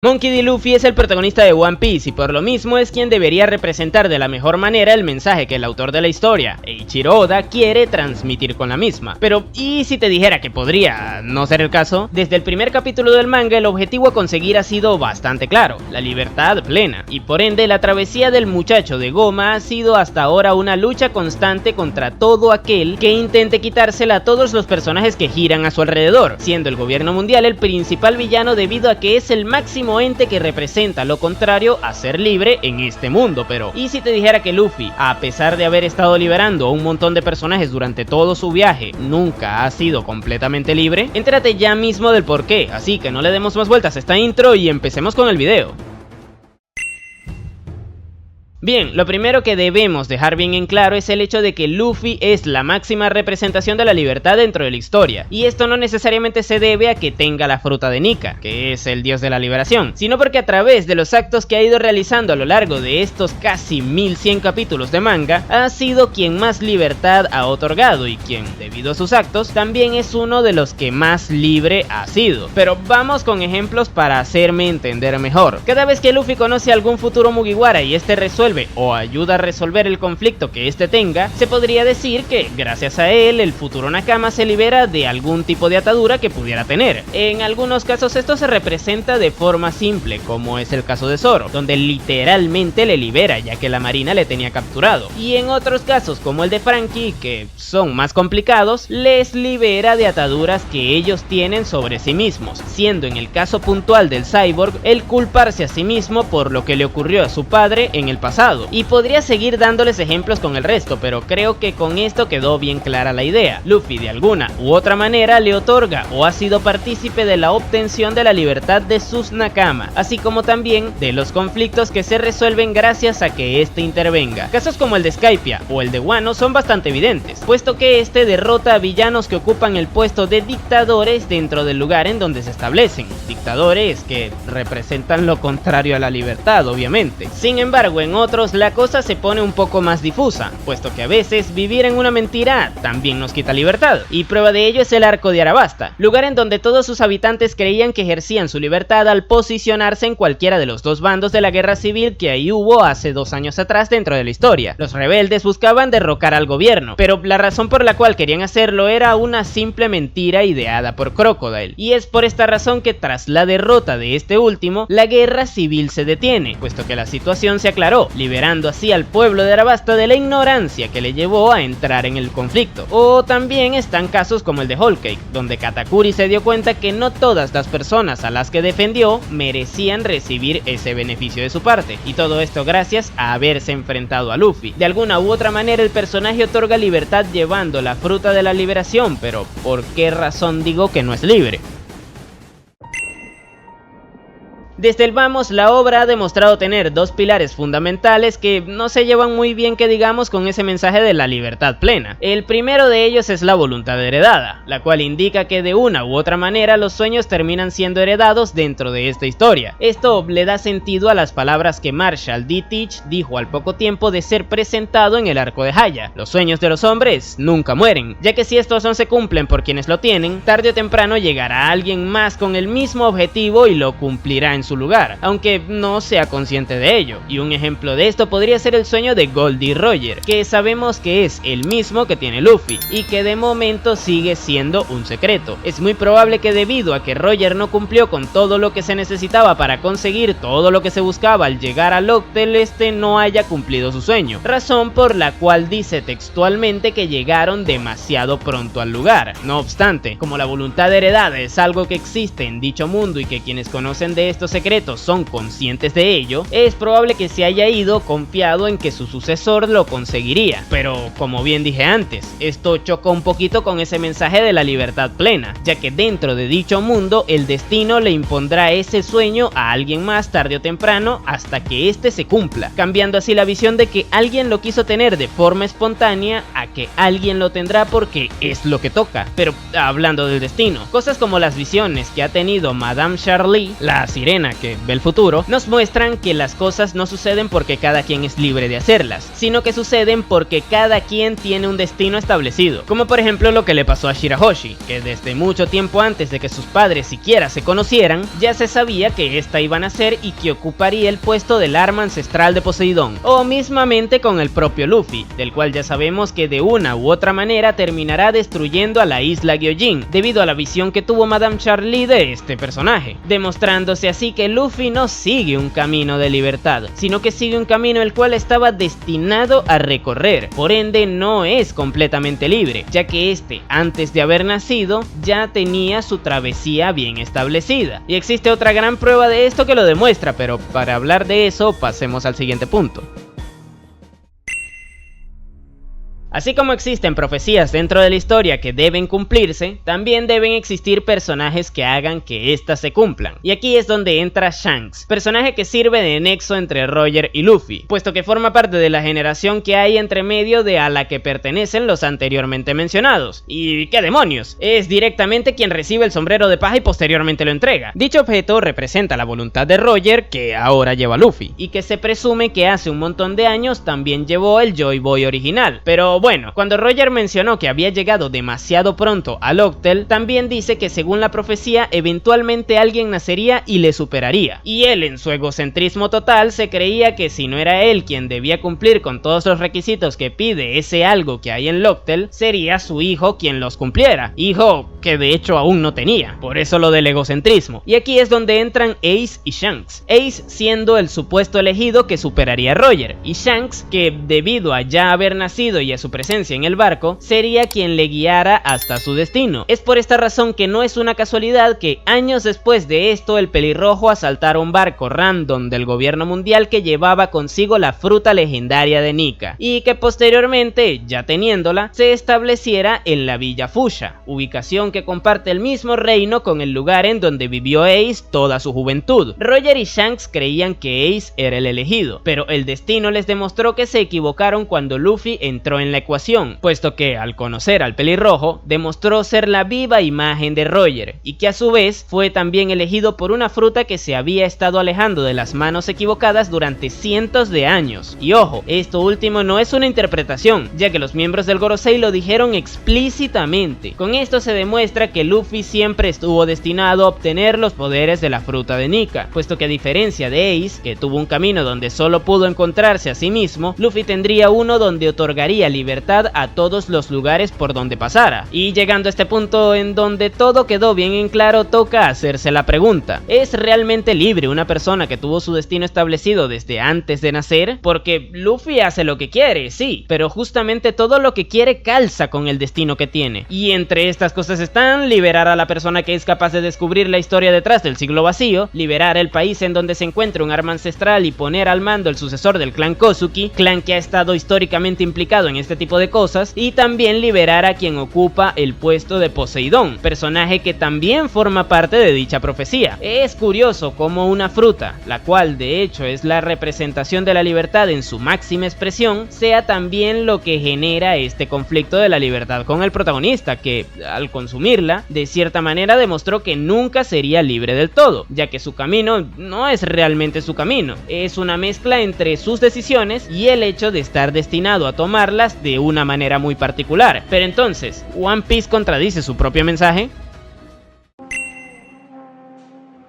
Monkey D. Luffy es el protagonista de One Piece y por lo mismo es quien debería representar de la mejor manera el mensaje que el autor de la historia, Eiichiro Oda, quiere transmitir con la misma. Pero, ¿y si te dijera que podría no ser el caso? Desde el primer capítulo del manga el objetivo a conseguir ha sido bastante claro, la libertad plena, y por ende la travesía del muchacho de goma ha sido hasta ahora una lucha constante contra todo aquel que intente quitársela a todos los personajes que giran a su alrededor, siendo el gobierno mundial el principal villano debido a que es el máximo ente que representa lo contrario a ser libre en este mundo. Pero, ¿y si te dijera que Luffy, a pesar de haber estado liberando a un montón de personajes durante todo su viaje, nunca ha sido completamente libre? Entérate ya mismo del porqué, así que no le demos más vueltas a esta intro y empecemos con el video. Bien, lo primero que debemos dejar bien en claro es el hecho de que Luffy es la máxima representación de la libertad dentro de la historia, y esto no necesariamente se debe a que tenga la fruta de Nika, que es el dios de la liberación, sino porque a través de los actos que ha ido realizando a lo largo de estos casi 1100 capítulos de manga, ha sido quien más libertad ha otorgado y quien, debido a sus actos, también es uno de los que más libre ha sido. Pero vamos con ejemplos para hacerme entender mejor. Cada vez que Luffy conoce a algún futuro Mugiwara y este resuelve o ayuda a resolver el conflicto que este tenga, se podría decir que gracias a él el futuro Nakama se libera de algún tipo de atadura que pudiera tener. En algunos casos esto se representa de forma simple, como es el caso de Zoro, donde literalmente le libera ya que la marina le tenía capturado, y en otros casos como el de Franky, que son más complicados, les libera de ataduras que ellos tienen sobre sí mismos, siendo en el caso puntual del Cyborg el culparse a sí mismo por lo que le ocurrió a su padre en el pasado. Y podría seguir dándoles ejemplos con el resto, pero creo que con esto quedó bien clara la idea. Luffy de alguna u otra manera le otorga o ha sido partícipe de la obtención de la libertad de sus Nakama, así como también de los conflictos que se resuelven gracias a que este intervenga. Casos como el de Skypiea o el de Wano son bastante evidentes, puesto que este derrota a villanos que ocupan el puesto de dictadores dentro del lugar en donde se establecen, dictadores que representan lo contrario a la libertad, obviamente. Sin embargo, en otros la cosa se pone un poco más difusa, puesto que a veces vivir en una mentira también nos quita libertad, y prueba de ello es el arco de Arabasta, lugar en donde todos sus habitantes creían que ejercían su libertad al posicionarse en cualquiera de los dos bandos de la guerra civil que ahí hubo hace 2 años atrás dentro de la historia. Los rebeldes buscaban derrocar al gobierno, pero la razón por la cual querían hacerlo era una simple mentira ideada por Crocodile, y es por esta razón que tras la derrota de este último, la guerra civil se detiene, puesto que la situación se aclaró, liberando así al pueblo de Arabasta de la ignorancia que le llevó a entrar en el conflicto. O también están casos como el de Whole Cake, donde Katakuri se dio cuenta que no todas las personas a las que defendió merecían recibir ese beneficio de su parte, y todo esto gracias a haberse enfrentado a Luffy. De alguna u otra manera el personaje otorga libertad llevando la fruta de la liberación, pero ¿por qué razón digo que no es libre? Desde el vamos, la obra ha demostrado tener dos pilares fundamentales que no se llevan muy bien que digamos con ese mensaje de la libertad plena. El primero de ellos es la voluntad heredada, la cual indica que de una u otra manera los sueños terminan siendo heredados dentro de esta historia. Esto le da sentido a las palabras que Marshall D. Teach dijo al poco tiempo de ser presentado en el arco de Haya: los sueños de los hombres nunca mueren, ya que si estos no se cumplen por quienes lo tienen, tarde o temprano llegará alguien más con el mismo objetivo y lo cumplirá en su lugar, aunque no sea consciente de ello. Y un ejemplo de esto podría ser el sueño de Goldie Roger, que sabemos que es el mismo que tiene Luffy, y que de momento sigue siendo un secreto. Es muy probable que debido a que Roger no cumplió con todo lo que se necesitaba para conseguir todo lo que se buscaba al llegar a Locktail, este no haya cumplido su sueño, razón por la cual dice textualmente que llegaron demasiado pronto al lugar. No obstante, como la voluntad heredada es algo que existe en dicho mundo y que quienes conocen de estos secretos son conscientes de ello, es probable que se haya ido confiado en que su sucesor lo conseguiría. Pero como bien dije antes, esto choca un poquito con ese mensaje de la libertad plena, ya que dentro de dicho mundo el destino le impondrá ese sueño a alguien más tarde o temprano hasta que este se cumpla, cambiando así la visión de que alguien lo quiso tener de forma espontánea a que alguien lo tendrá porque es lo que toca. Pero hablando del destino, cosas como las visiones que ha tenido Madame Charlie, la sirena persona que ve el futuro, nos muestran que las cosas no suceden porque cada quien es libre de hacerlas, sino que suceden porque cada quien tiene un destino establecido, como por ejemplo lo que le pasó a Shirahoshi, que desde mucho tiempo antes de que sus padres siquiera se conocieran, ya se sabía que esta iba a nacer y que ocuparía el puesto del arma ancestral de Poseidón, o mismamente con el propio Luffy, del cual ya sabemos que de una u otra manera terminará destruyendo a la isla Gyojin, debido a la visión que tuvo Madame Charlie de este personaje, demostrándose así que Luffy no sigue un camino de libertad, sino que sigue un camino el cual estaba destinado a recorrer, por ende no es completamente libre, ya que este, antes de haber nacido, ya tenía su travesía bien establecida. Y existe otra gran prueba de esto que lo demuestra, pero para hablar de eso pasemos al siguiente punto. Así como existen profecías dentro de la historia que deben cumplirse, también deben existir personajes que hagan que éstas se cumplan. Y aquí es donde entra Shanks, personaje que sirve de nexo entre Roger y Luffy, puesto que forma parte de la generación que hay entre medio de a la que pertenecen los anteriormente mencionados. ¿Y qué demonios? Es directamente quien recibe el sombrero de paja y posteriormente lo entrega. Dicho objeto representa la voluntad de Roger, que ahora lleva a Luffy, y que se presume que hace un montón de años también llevó el Joy Boy original. Pero bueno, cuando Roger mencionó que había llegado demasiado pronto al Octel, también dice que según la profecía eventualmente alguien nacería y le superaría, y él en su egocentrismo total se creía que si no era él quien debía cumplir con todos los requisitos que pide ese algo que hay en Octel, sería su hijo quien los cumpliera, hijo que de hecho aún no tenía, por eso lo del egocentrismo. Y aquí es donde entran Ace y Shanks, Ace siendo el supuesto elegido que superaría a Roger, y Shanks que debido a ya haber nacido y a su presencia en el barco, sería quien le guiara hasta su destino. Es por esta razón que no es una casualidad que años después de esto el pelirrojo asaltara un barco random del gobierno mundial que llevaba consigo la fruta legendaria de Nika, y que posteriormente, ya teniéndola, se estableciera en la Villa Fuchsia, ubicación que comparte el mismo reino con el lugar en donde vivió Ace toda su juventud. Roger y Shanks creían que Ace era el elegido, pero el destino les demostró que se equivocaron cuando Luffy entró en la ecuación, puesto que al conocer al pelirrojo demostró ser la viva imagen de Roger, y que a su vez fue también elegido por una fruta que se había estado alejando de las manos equivocadas durante cientos de años. Y ojo, esto último no es una interpretación, ya que los miembros del Gorosei lo dijeron explícitamente. Con esto se demuestra que Luffy siempre estuvo destinado a obtener los poderes de la fruta de Nika, puesto que a diferencia de Ace, que tuvo un camino donde solo pudo encontrarse a sí mismo, Luffy tendría uno donde otorgaría libertad a todos los lugares por donde pasara. Y llegando a este punto en donde todo quedó bien en claro, toca hacerse la pregunta: ¿es realmente libre una persona que tuvo su destino establecido desde antes de nacer? Porque Luffy hace lo que quiere, sí, pero justamente todo lo que quiere calza con el destino que tiene. Y entre estas cosas están liberar a la persona que es capaz de descubrir la historia detrás del siglo vacío, liberar el país en donde se encuentra un arma ancestral y poner al mando el sucesor del clan Kozuki, clan que ha estado históricamente implicado en este tipo de cosas, y también liberar a quien ocupa el puesto de Poseidón, personaje que también forma parte de dicha profecía. Es curioso cómo una fruta, la cual de hecho es la representación de la libertad en su máxima expresión, sea también lo que genera este conflicto de la libertad con el protagonista, que al consumirla, de cierta manera demostró que nunca sería libre del todo, ya que su camino no es realmente su camino, es una mezcla entre sus decisiones y el hecho de estar destinado a tomarlas de una manera muy particular. Pero entonces, ¿One Piece contradice su propio mensaje?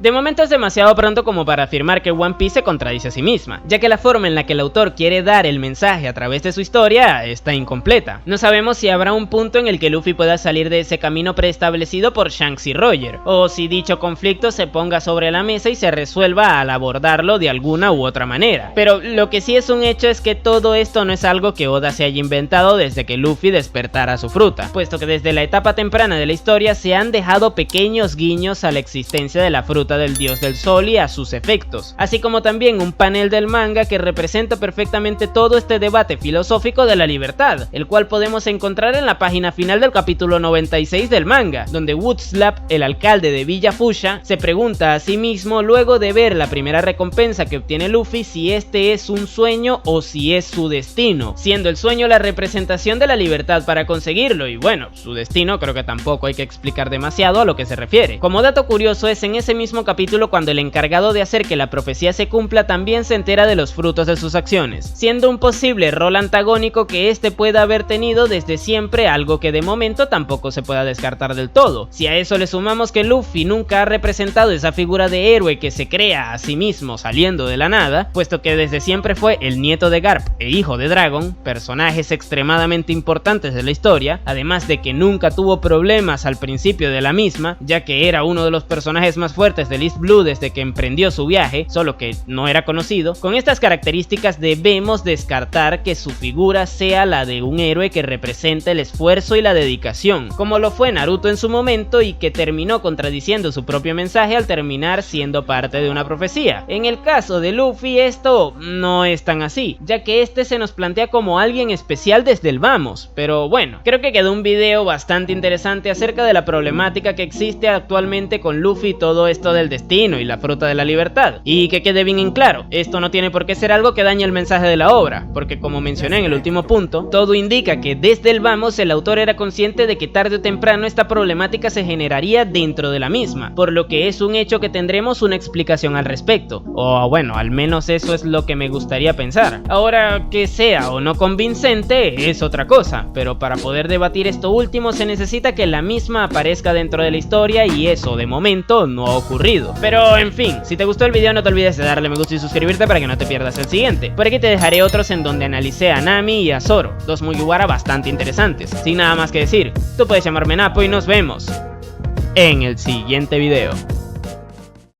De momento es demasiado pronto como para afirmar que One Piece se contradice a sí misma, ya que la forma en la que el autor quiere dar el mensaje a través de su historia está incompleta. No sabemos si habrá un punto en el que Luffy pueda salir de ese camino preestablecido por Shanks y Roger, o si dicho conflicto se ponga sobre la mesa y se resuelva al abordarlo de alguna u otra manera. Pero lo que sí es un hecho es que todo esto no es algo que Oda se haya inventado desde que Luffy despertara su fruta, puesto que desde la etapa temprana de la historia se han dejado pequeños guiños a la existencia de la fruta del dios del sol y a sus efectos, así como también un panel del manga que representa perfectamente todo este debate filosófico de la libertad, el cual podemos encontrar en la página final del capítulo 96 del manga, donde Woodslap, el alcalde de Villa Fuchsia, se pregunta a sí mismo luego de ver la primera recompensa que obtiene Luffy si este es un sueño o si es su destino, siendo el sueño la representación de la libertad para conseguirlo, y bueno, su destino creo que tampoco hay que explicar demasiado a lo que se refiere. Como dato curioso, es en ese mismo último capítulo, cuando el encargado de hacer que la profecía se cumpla también se entera de los frutos de sus acciones, siendo un posible rol antagónico que este pueda haber tenido desde siempre, algo que de momento tampoco se pueda descartar del todo. Si a eso le sumamos que Luffy nunca ha representado esa figura de héroe que se crea a sí mismo saliendo de la nada, puesto que desde siempre fue el nieto de Garp e hijo de Dragon, personajes extremadamente importantes de la historia, además de que nunca tuvo problemas al principio de la misma, ya que era uno de los personajes más fuertes del East Blue desde que emprendió su viaje, solo que no era conocido. Con estas características debemos descartar que su figura sea la de un héroe que representa el esfuerzo y la dedicación, como lo fue Naruto en su momento y que terminó contradiciendo su propio mensaje al terminar siendo parte de una profecía. En el caso de Luffy esto no es tan así, ya que este se nos plantea como alguien especial desde el vamos, pero bueno, creo que quedó un video bastante interesante acerca de la problemática que existe actualmente con Luffy y todo esto del destino y la fruta de la libertad, y que quede bien en claro, esto no tiene por qué ser algo que dañe el mensaje de la obra, porque como mencioné en el último punto, todo indica que desde el vamos el autor era consciente de que tarde o temprano esta problemática se generaría dentro de la misma, por lo que es un hecho que tendremos una explicación al respecto, o bueno, al menos eso es lo que me gustaría pensar. Ahora, que sea o no convincente es otra cosa, pero para poder debatir esto último se necesita que la misma aparezca dentro de la historia y eso de momento no ha ocurrido. Pero en fin, si te gustó el video no te olvides de darle me gusta y suscribirte para que no te pierdas el siguiente. Por aquí te dejaré otros en donde analicé a Nami y a Zoro, dos Mugiwara bastante interesantes. Sin nada más que decir, tú puedes llamarme Napo y nos vemos en el siguiente video.